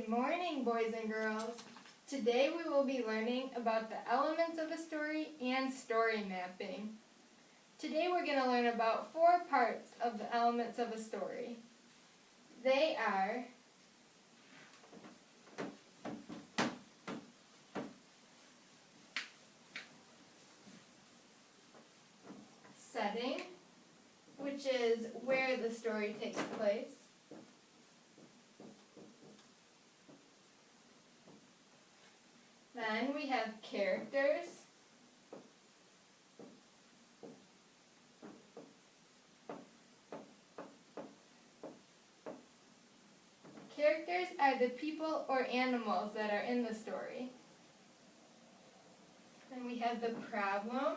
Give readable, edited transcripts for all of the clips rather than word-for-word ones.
Good morning, boys and girls. Today we will be learning about the elements of a story and story mapping. Today we're going to learn about 4 parts of the elements of a story. They are setting, which is where the story takes place. Then we have characters. Characters are the people or animals that are in the story. Then we have the problem.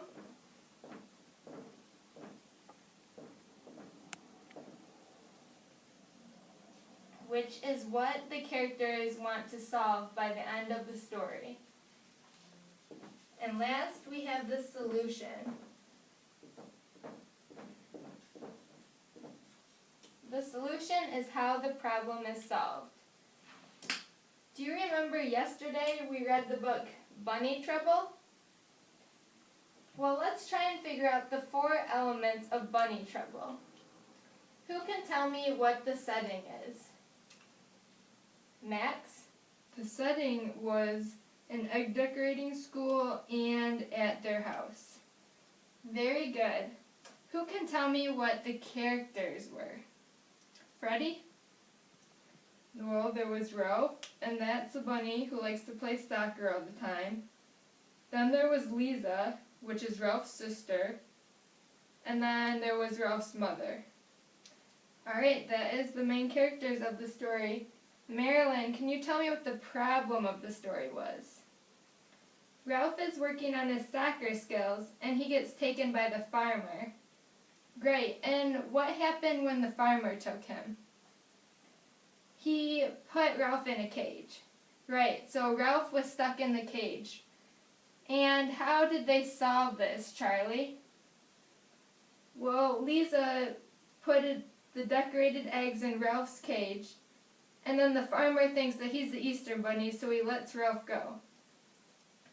Which is what the characters want to solve by the end of the story. And last, we have the solution. The solution is how the problem is solved. Do you remember yesterday we read the book Bunny Trouble? Well, let's try and figure out the 4 elements of Bunny Trouble. Who can tell me what the setting is? Max? The setting was an egg decorating school and at their house. Very good. Who can tell me what the characters were? Freddie? Well, there was Ralph, and that's a bunny who likes to play soccer all the time. Then there was Lisa, which is Ralph's sister. And then there was Ralph's mother. Alright, that is the main characters of the story. Marilyn, can you tell me what the problem of the story was? Ralph is working on his soccer skills, and he gets taken by the farmer. Great, and what happened when the farmer took him? He put Ralph in a cage. Right, so Ralph was stuck in the cage. And how did they solve this, Charlie? Well, Lisa put the decorated eggs in Ralph's cage, and then the farmer thinks that he's the Easter Bunny, so he lets Ralph go.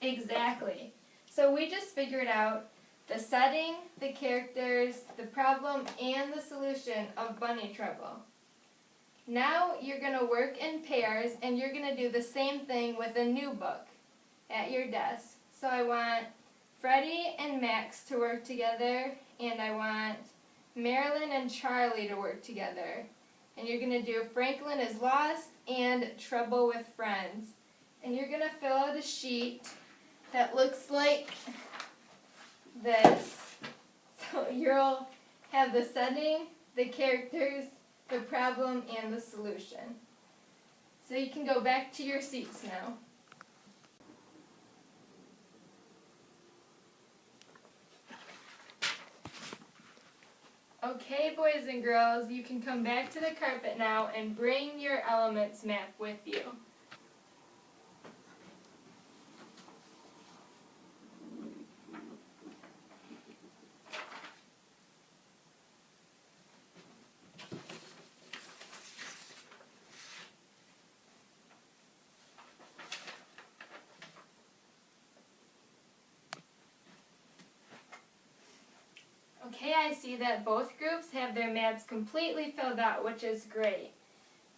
Exactly. So we just figured out the setting, the characters, the problem, and the solution of Bunny Trouble. Now you're going to work in pairs, and you're going to do the same thing with a new book at your desk. So I want Freddie and Max to work together, and I want Marilyn and Charlie to work together. And you're going to do Franklin is Lost and Trouble with Friends. And you're going to fill out a sheet that looks like this. So you'll have the setting, the characters, the problem, and the solution. So you can go back to your seats now. Okay, boys and girls, you can come back to the carpet now and bring your elements map with you. Okay, I see that both groups have their maps completely filled out, which is great.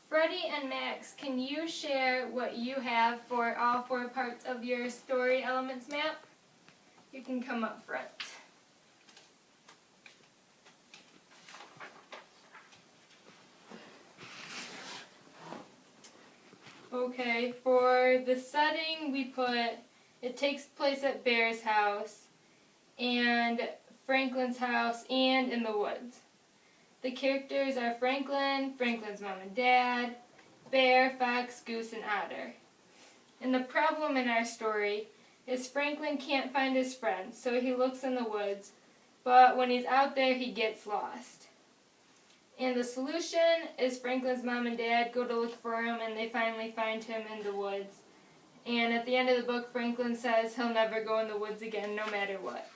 Freddie and Max, can you share what you have for all 4 parts of your story elements map? You can come up front. Okay, for the setting we put, it takes place at Bear's house, and Franklin's house, and in the woods. The characters are Franklin, Franklin's mom and dad, Bear, Fox, Goose, and Otter. And the problem in our story is Franklin can't find his friends, so he looks in the woods, but when he's out there he gets lost. And the solution is Franklin's mom and dad go to look for him, and they finally find him in the woods. And at the end of the book, Franklin says he'll never go in the woods again, no matter what.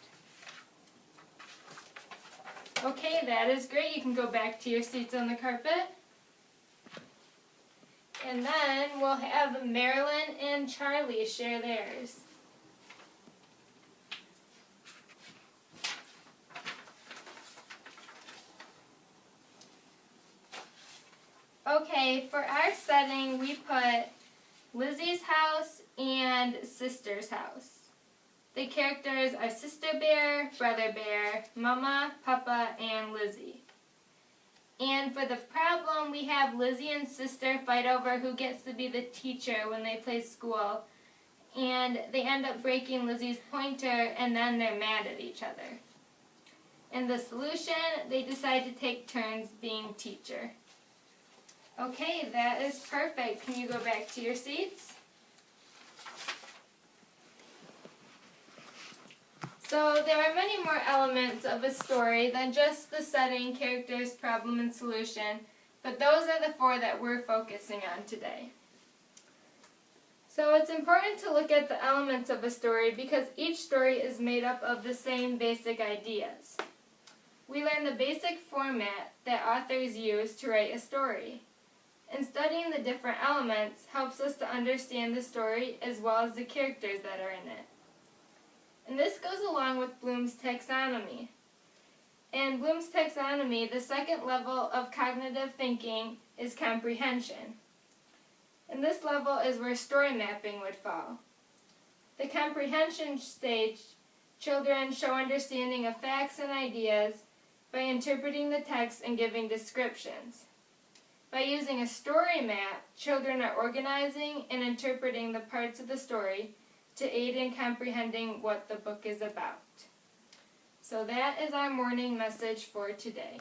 Okay, that is great. You can go back to your seats on the carpet. And then we'll have Marilyn and Charlie share theirs. Okay, for our setting, we put Lizzie's house and Sister's house. The characters are Sister Bear, Brother Bear, Mama, Papa, and Lizzie. And for the problem, we have Lizzie and Sister fight over who gets to be the teacher when they play school. And they end up breaking Lizzie's pointer, and then they're mad at each other. In the solution, they decide to take turns being teacher. Okay, that is perfect. Can you go back to your seats? So there are many more elements of a story than just the setting, characters, problem, and solution, but those are the 4 that we're focusing on today. So it's important to look at the elements of a story because each story is made up of the same basic ideas. We learn the basic format that authors use to write a story. And studying the different elements helps us to understand the story as well as the characters that are in it. And this goes along with Bloom's taxonomy. In Bloom's taxonomy, the second level of cognitive thinking is comprehension. And this level is where story mapping would fall. The comprehension stage, children show understanding of facts and ideas by interpreting the text and giving descriptions. By using a story map, children are organizing and interpreting the parts of the story to aid in comprehending what the book is about. So that is our morning message for today.